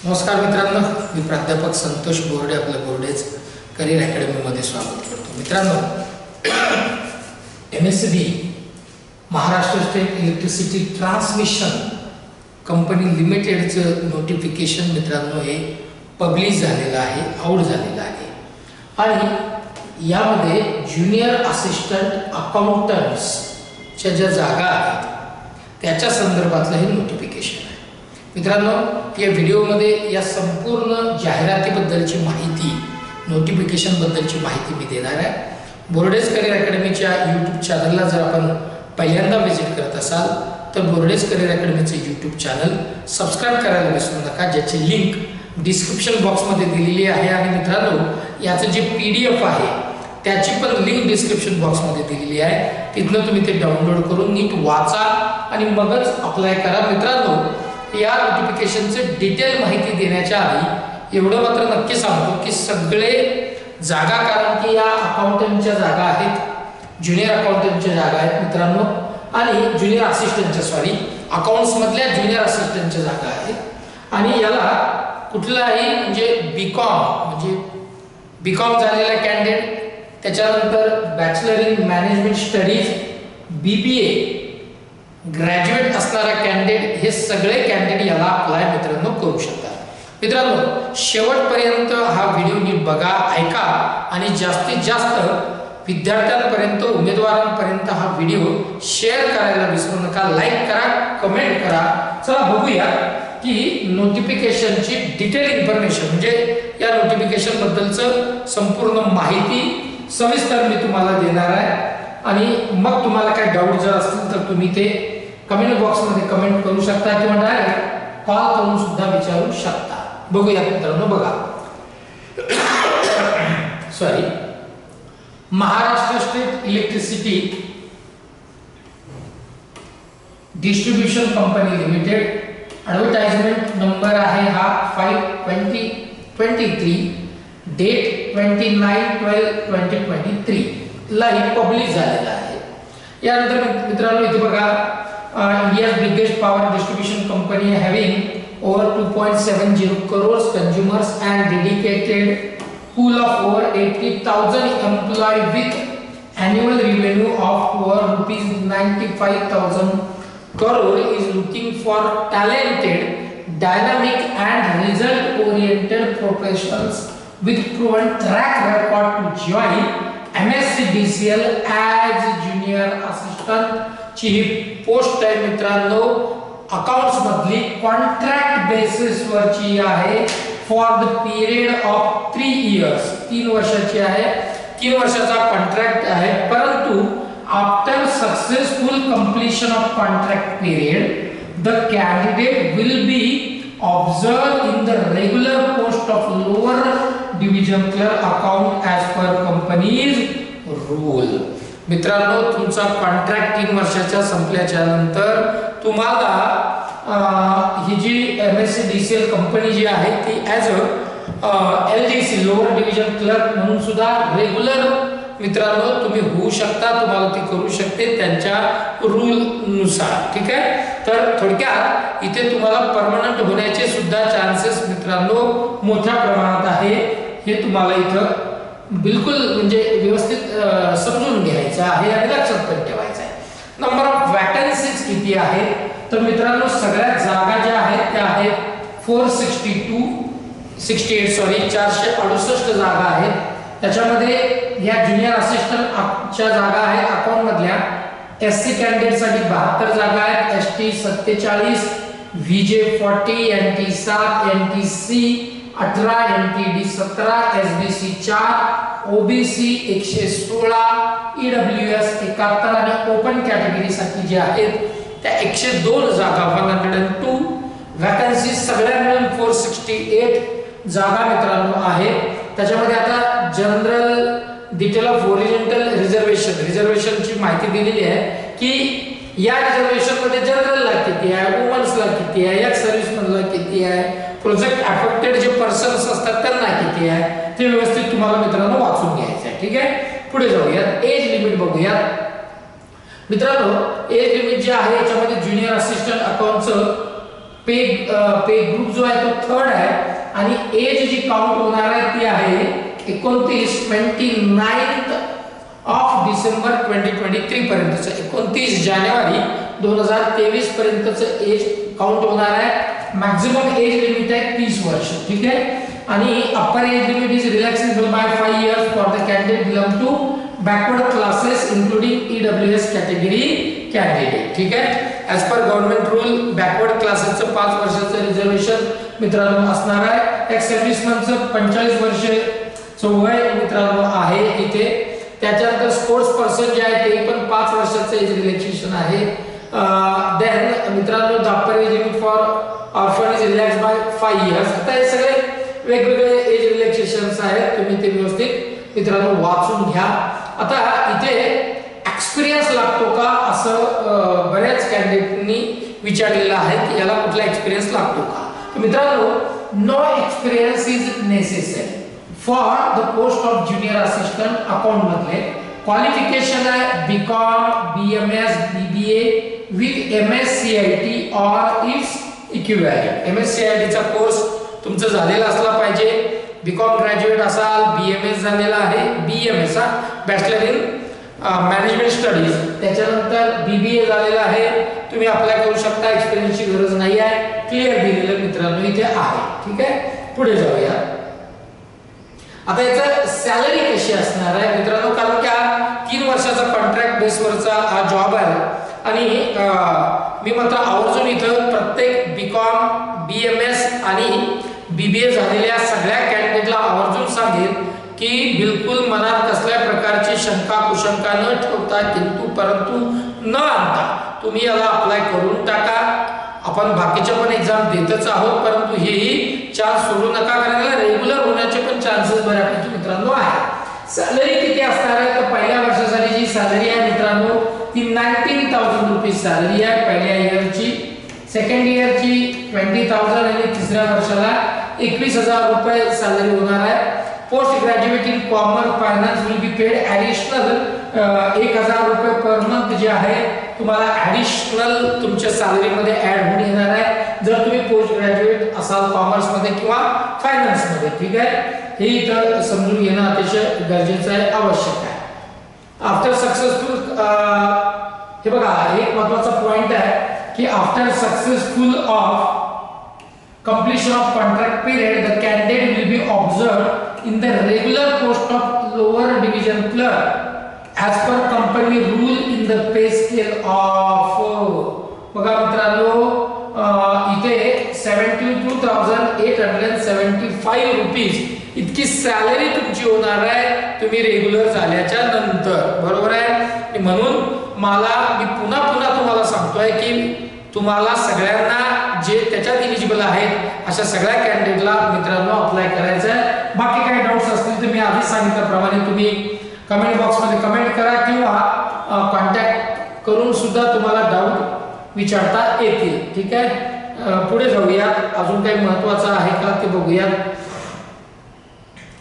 नमस्कार मित्रांनो, मी प्राध्यापक संतोष बोर्डे आपल्या बोर्डेज करिअर अकॅडमीमध्ये स्वागत करतो. मित्रांनो, MSB Maharashtra state electricity transmission company लिमिटेडचं नोटिफिकेशन मित्रांनो हे पब्लिश झालेलं आहे, आउट झालेलं आहे. आणि यामध्ये ज्युनियर असिस्टंट अकाउंटंट्सच्या ज्या जागा आहेत त्याच्या संदर्भातलं हे नोटिफिकेशन आहे. मित्रांनो, या व्हिडिओमध्ये या संपूर्ण जाहिरातीबद्दलची माहिती, नोटिफिकेशनबद्दलची माहिती मी देणार आहे. बोर्डेज करिअर अकॅडमीच्या यूट्यूब चॅनलला जर आपण पहिल्यांदा व्हिजिट करत असाल तर बोर्डेज करिअर अकॅडमीचं यूट्यूब चॅनल सबस्क्राईब करायला विसरू नका, ज्याची लिंक डिस्क्रिप्शन बॉक्समध्ये दिलेली आहे. आणि मित्रांनो, याचं जे PDF आहे त्याची पण लिंक डिस्क्रिप्शन बॉक्समध्ये दिलेली आहे. तिथनं तुम्ही ते डाउनलोड करून नीट वाचा आणि मगच अप्लाय करा. मित्रांनो, या नोटिफिकेशनचं डिटेल माहिती देण्याच्या आधी एवढं मात्र नक्की सांगतो की सगळे जागा, कारण की या अकाउंटंटच्या जागा आहेत, ज्युनियर अकाउंटंटच्या जागा आहेत मित्रांनो, आणि ज्युनियर असिस्टंटच्या अकाउंट्स मधल्या ज्युनियर असिस्टंटच्या जागा आहेत. आणि याला कुठलाही म्हणजे बीकॉम झालेला कॅन्डिडेट, त्याच्यानंतर bachelor in management studies, BBA graduate असणारा कॅन्डिडेट, हे सगळे कॅन्डिडेट याला अप्लाय मित्रांनो करू शकतात. मित्रांनो, शेवटपर्यंत हा व्हिडिओ नीट बघा, ऐका आणि जास्तीत जास्त विद्यार्थ्यांपर्यंत, उमेदवारांपर्यंत हा व्हिडिओ शेअर करायला विसरू नका. लाईक करा, कमेंट करा. चला बघूया की नोटिफिकेशनची डिटेल इन्फॉर्मेशन, म्हणजे या नोटिफिकेशन बद्दलचं संपूर्ण माहिती सविस्तर मी तुम्हाला देणार आहे. आणि मग तुम्हाला काय डाऊट जर असतील तर तुम्ही ते कमेंट बॉक्समध्ये कमेंट करू शकता किंवा डायरेक्ट कॉल करून सुद्धा विचारू शकता. बघूया मित्रांनो, बघा. Maharashtra state electricity distribution company limited, advertisement number आहे हा 5/2023, डेट 29/12/2023 ला ही पब्लिश झालेला आहे. यानंतर मित्रांनो इथे बघा, India's biggest power distribution company having over 2.70 crores consumers and dedicated pool of over 80,000 employees with annual revenue of over ₹95,000 crore is looking for talented, dynamic and result oriented professionals with proven track record to join MSCDCL as junior assistant. ची ही post आहे मित्रांनो, accounts मधली contract basis वरची आहे. For the period of 3 years, 3 वर्षाची आहे. 3 वर्षाचा contract आहे. परंतु after successful completion of contract period the candidate will be observe in the regular post of lower division clerk account as per companies rule. मित्रांनो, तुमचा contract 3 वर्षाच्या संपल्याच्या नंतर तुम्हाला ही जी MSCDCL कंपनी जी आहे ती as LDC lower division clerk म्हणून सुद्धा regular मित्रांनो तुम्ही होऊ शकता, तुम्हाला ती करू शकते त्यांच्या रूल नुसार. ठीक आहे. तर थोडक्यात इथे तुम्हाला परमनंट होण्याचे सुद्धा चान्सेस मित्रांनो मोठ्या प्रमाणात आहे. हे तुम्हाला इथं बिलकुल म्हणजे व्यवस्थित समजून घ्यायचं आहे आणि लक्षात पण ठेवायचं आहे. नंबर ऑफ वॅकन्सीज किती आहेत तर मित्रांनो, सगळ्यात जागा ज्या आहेत त्या आहेत 468 जागा आहेत. त्याच्यामध्ये या ज्युनियर असिस्टंटच्या जागा आहेत अकाउंट मधल्या. SC कॅन्डिडेट साठी 72 जागा आहेत, ST 47, VJ 40, NT 7, NTC 18, NTD 17, SBC 4, OBC 116, EWS 71 आणि ओपन कॅटेगरी साठी जे आहेत त्या 102 जागा, 102 वॅकन्सी सगळ्या मिळून 468 जागा मित्रांनो आहेत. त्याच्यामध्ये आता जनरल डिटेल ऑफ ओरिजिनल रिझर्वेशनची माहिती दिलेली आहे की या रिझर्वेशन मध्ये जनरलला किती आहे, वुमन्सला किती आहे, एक्स सर्व्हिसमनला किती आहे, प्रोजेक्ट अफेक्टेड जे पर्सन्स असतात त्यांना किती आहे, ते व्यवस्थित तुम्हाला मित्रांनो वाचून घ्यायचं आहे. ठीक आहे. पुढे जाऊयात. एज लिमिट बघूयात मित्रांनो. एज लिमिट जे आहे याच्यामध्ये ज्युनियर असिस्टंट अकाउंटचं पे ग्रुप जो आहे तो थर्ड आहे आणि एज जी काउंट होणार आहे ती आहे 29 ऑफ डिसेंबर 2023 पर्यंतचं 29 जानेवारी 2023 पर्यंतचं एज काउंट होणार आहे. मॅक्सिमम एज लिमिट आहे 30 वर्ष. ठीक आहे. आणि upper age limit is relaxable by 5 years for the candidate belong to backward classes including EWS category candidate. ठीक आहे. As per government rule backward क्लासेसचं 5 वर्षाचं रिझर्वेशन मित्रांनो असणार आहे. एक्स सर्व्हिसमनचं 45 वर्षाचं वय मित्रांनो आहे इथे. त्याच्यानंतर स्पोर्ट्स पर्सन जे आहे ते पण 5 वर्षाचं एज रिलॅक्सेशन आहे. देन मित्रांनो the upper age limit for orphan is relax by 5 years. आता हे सगळे वेगवेगळे एज रिलॅक्सेशन्स आहेत. तुम्ही ते व्यवस्थित मित्रांनो वाचून घ्या. आता इथे एक्सपिरियन्स लागतो का असं बऱ्याच कॅन्डिडेटनी विचारलेलं आहे की याला कुठला एक्सपिरियन्स लागतो का. तर मित्रांनो no experience is necessary for the post of junior assistant account मध्ये. क्वालिफिकेशन आहे BCom, BMS, BBA with MSCIT और इट्स इक्विव्हॅलेंट. एमएससीआयटीचा कोर्स तुमचा झालेला असला पाहिजे. बीकॉम ग्रॅज्युएट असाल, बीएमएस झालेला आहे, BMS bachelor in management studies. त्याच्यानंतर बीबीए झालेला आहे. तुम्ही अप्लाय करू शकता. एक्सपिरियन्सची गरज नाही आहे. क्लिअर दिलेलं मित्रांनो इथे आहे. ठीक आहे. पुढे जाऊया. आता याचं सॅलरी कशी असणार आहे मित्रांनो, कारण की 3 वर्षाचा कॉन्ट्रॅक्ट बेसवरचा हा जॉब आहे आणि मी मात्र आवर्जून इथं प्रत्येक बीकॉम, बीएमएस आणि बीबीए झालेल्या सगळ्या कॅन्डिडेटला आवर्जून सांगेन की बिलकुल मनात कसल्या प्रकारची शंका कुशंका न ठेवता किंतु परंतु न आणता तुम्ही याला अप्लाय करून टाका. आपण बाकीच्या पण एक्झाम देतच आहोत, परंतु हेही चान्स सोडू नका, कारण याला रेग्युलर होण्याचे पण चान्सेस बऱ्यापैकी मित्रांनो आहे. सॅलरी किती असणार आहे तर पहिल्या वर्षासाठी जी सॅलरी आहे मित्रांनो ती 19,000 रुपीज सॅलरी आहे पहिल्या इयरची. सेकंड इयरची 20,000 आणि तिसऱ्या वर्षाला 21,000 रुपये सॅलरी होणार आहे. Post graduate in commerce finance will be paid additional 1,000 रुपये पर मंथ जे आहे तुम्हाला ॲडिशनल तुमच्या सॅलरी मध्ये ऍड होऊन येणार आहे जर तुम्ही पोस्ट ग्रॅज्युएट असाल कॉमर्स मध्ये किंवा फायनान्स मध्ये. ठीक आहे. हे इथं समजून घेणं अतिशय गरजेचं आहे, आवश्यक आहे. आफ्टर सक्सेसफुल हे बघा एक महत्त्वाचा पॉइंट आहे की after successful of completion of contract period the candidate will be observed in the regular post of lower division clerk as per company rule in the pay scale of बघा मित्रांनो इथे 72,875 rupees इतकी salary तुमची होणार आहे तुम्ही regular झाल्याच्या नंतर. बरोबर आहे. म्हणून मी पुन्हा तुम्हाला सांगतोय की तुम्हाला सगळ्यांना जे त्याच्यात एलिजिबल आहेत अशा सगळ्या कॅन्डिडेटला मित्रांनो अप्लाय करायचं आहे. बाकी काही डाउट्स असतील तर मी आधीच सांगितल्याप्रमाणे तुम्ही कमेंट बॉक्समध्ये कमेंट करा किंवा कॉन्टॅक्ट करून सुद्धा तुम्हाला डाऊट विचारता येतील. ठीक आहे. पुढे जाऊया. अजून काही महत्त्वाचं आहे का ते बघूया.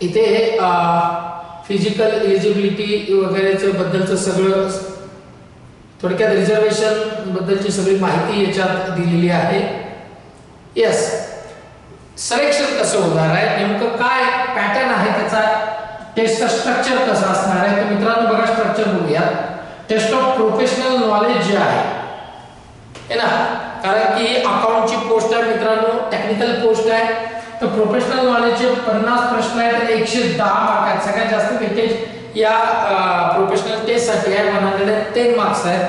इथे फिजिकल एलिजिबिलिटी वगैरेचं बद्दलचं सगळं थोडक्यात रिझर्वेशन बद्दलची सगळी माहिती याच्यात दिलेली आहे. यस. सिलेक्शन कसं होणार आहे, नेमकं काय पॅटर्न आहे, त्याचा टेस्टचा स्ट्रक्चर कसं असणार आहे तर मित्रांनो बघा स्ट्रक्चर बघूया. टेस्ट ऑफ प्रोफेशनल नॉलेज जे आहे ना, कारण की अकाउंटची पोस्ट आहे मित्रांनो, टेक्निकल पोस्ट आहे तर प्रोफेशनल नॉलेजचे 50 प्रश्न आहेत आणि 110 मार्क आहेत. सगळ्यात जास्त वेटेज या प्रोफेशनल टेस्ट साठी आहे. 110 मार्क्स आहेत.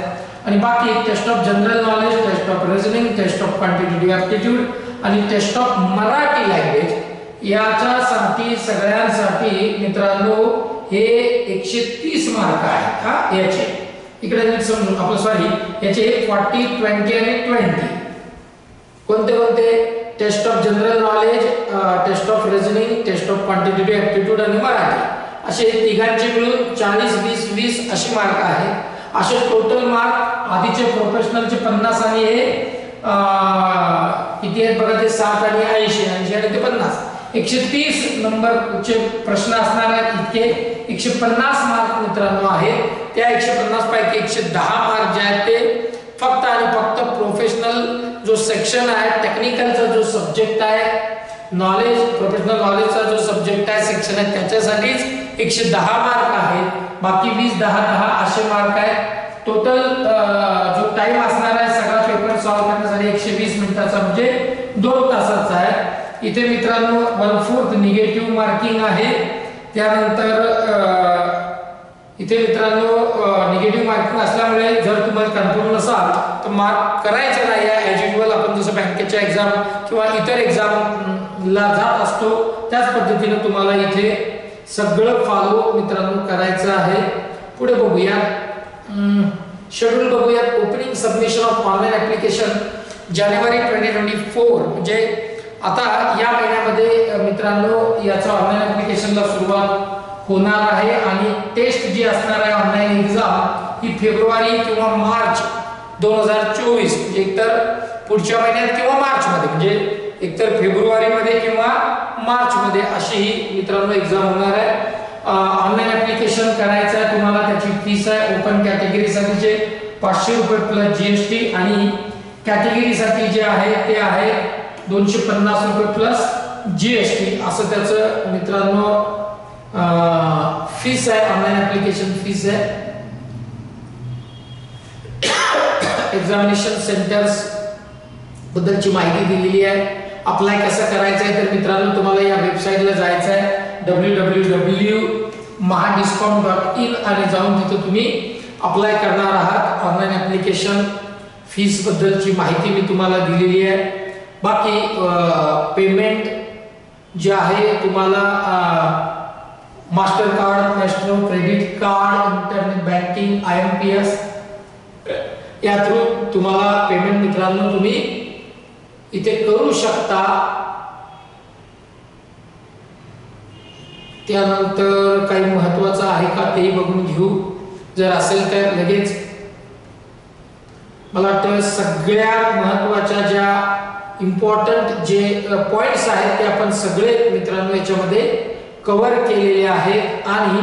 आणि बाकी test of general knowledge, test of reasoning, test of quantitative aptitude आणि टेस्ट ऑफ मराठी लँग्वेज याच्यासाठी सगळ्यांसाठी मित्रांनो हे 130 मार्क आहेत. हा याचे इकडे नीट समजून आपलं सॉरी याचे 40, 20 आणि 20 कोणते test of general knowledge, test of reasoning, test of quantitative aptitude आणि मराठी असे तिघांचे मिळून 40, 20, 20 अशी मार्क आहेत. असे टोटल मार्क आधीचे प्रोफेशनलचे 50 आणि हे किती आहेत बघा ते 60 आणि 80, 80 आणि ते 50 130 नंबरचे प्रश्न असणार आहेत. इतके 150 मार्क मित्रांनो आहेत. त्या 150 पैकी 110 मार्क जे आहेत ते फक्त आणि फक्त प्रोफेशनल जो सेक्शन आहे, टेक्निकलचा जो सब्जेक्ट आहे, नॉलेज प्रोफेशनल नॉलेजचा जो सब्जेक्ट आहे, सेक्शन आहे, त्याच्यासाठीच 110 मार्क आहेत. बाकी 20 10 10 असे मार्क आहेत. टोटल जो टाइम असणार आहे सगळा पेपर सॉल्व्ह करण्यासाठी 120 मिनिटाचा म्हणजे 2 तासाचा आहे. इथे मित्रांनो 1/4 निगेटिव्ह मार्किंग आहे. त्यानंतर इथे मित्रांनो निगेटिव्ह मार्किंग असल्यामुळे जर तुम्हाला कन्फर्म नसाल तर मार्क करायचे नाही आहे. ॲज युजुअल आपण जसं बँकेच्या एक्झाम किंवा इतर एक्झामला जात असतो त्याच पद्धतीने तुम्हाला इथे सगळं फॉलो मित्रांनो करायचं आहे. पुढे बघूया शेड्यूल बघूयात. Opening submission of online application जानेवारी 2024 म्हणजे आता या महिन्यामध्ये मित्रांनो याचा ऑनलाईन ऍप्लिकेशनला सुरुवात होणार आहे आणि टेस्ट जी असणार आहे ऑनलाईन एक्झाम ही फेब्रुवारी किंवा मार्च 2024 म्हणजे एकतर पुढच्या महिन्यात किंवा मार्च मध्ये म्हणजे एकतर फेब्रुवारी मध्ये किंवा मार्च मध्ये अशी ही मित्रांनो एक्झाम होणार आहे. ऑनलाईन ऍप्लिकेशन करायचं आहे तुम्हाला. त्याची फीस आहे ओपन कॅटेगरीसाठीचे 500 रुपये प्लस जीएसटी आणि कॅटेगरीसाठी जे आहे ते आहे 250 रुपये प्लस जीएसटी असं त्याचं मित्रांनो फीस आहे. ऑनलाईन ऍप्लिकेशन फीस आहे. एक्झामिनेशन सेंटर्स बद्दलची माहिती दिलेली आहे. अप्लाय कसं करायचं आहे तर मित्रांनो तुम्हाला या वेबसाईटला जायचं आहे www.mahadiscom.in आणि जाऊन तिथे तुम्ही अप्लाय करणार आहात. ऑनलाईन ऍप्लिकेशन फीस बद्दलची माहिती मी तुम्हाला दिलेली आहे. बाकी पेमेंट जे आहे तुम्हाला master card, maestro, credit card, internet banking, IMPS या थ्रू तुम्हाला पेमेंट मित्रांनो तुम्ही इथे करू शकता. त्यानंतर काही महत्त्वाचं आहे का तेही बघून घेऊ. जर असेल तर लगेच मला वाटतं सगळ्यात महत्त्वाच्या ज्या इम्पॉर्टंट जे पॉइंट्स आहेत ते आपण सगळे मित्रांनो याच्यामध्ये कव्हर केलेले आहेत. आणि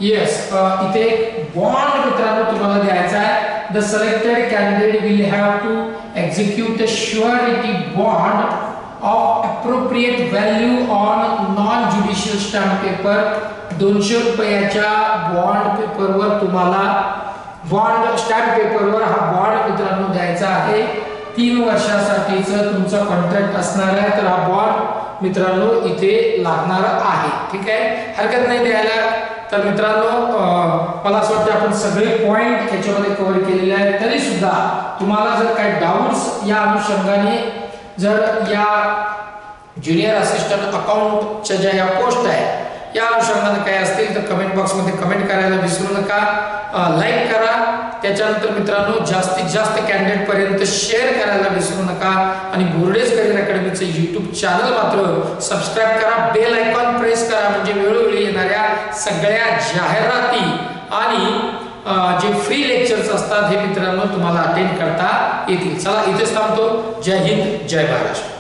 येस इथे एक बॉन्ड मित्रांनो तुम्हाला द्यायचा आहे. The selected candidate will have to execute a surety bond of appropriate value on non-judicial stamp paper. 200 रुपयाच्या बॉन्ड पेपरवर तुम्हाला बॉन्ड स्टॅम्प पेपरवर हा बॉन्ड मित्रांनो द्यायचा आहे. 3 वर्षासाठीचं तुमचा कॉन्ट्रॅक्ट असणार आहे तर हा बॉन्ड मित्रांनो इथे लागणार आहे. ठीक आहे, हरकत नाही द्यायला. तर मित्रांनो मला असं वाटतं आपण सगळे पॉइंट याच्यामध्ये कव्हर केलेले आहेत. तरी सुद्धा तुम्हाला जर काही डाऊट्स या अनुषंगाने जर या ज्युनियर असिस्टंट अकाउंटच्या ज्या या पोस्ट आहे या अनुषंगाने काय असतील तर कमेंट बॉक्स मध्ये कमेंट करायला विसरू नका. लाईक करा. त्याच्यानंतर मित्रांनो जास्तीत जास्त कॅन्डिडेट पर्यंत शेअर करायला विसरू नका. आणि बोर्डेज करियर अकॅडमीचे YouTube चॅनल मात्र सबस्क्राइब करा. बेल आयकॉन प्रेस करा म्हणजे वेळोवेळी येणाऱ्या सगळ्या जाहिराती आणि जे फ्री लेक्चर्स असतात हे मित्रांनो तुम्हाला अटेंड करता येतील. चला इथेच थांबतो. जय हिंद, जय महाराष्ट्र.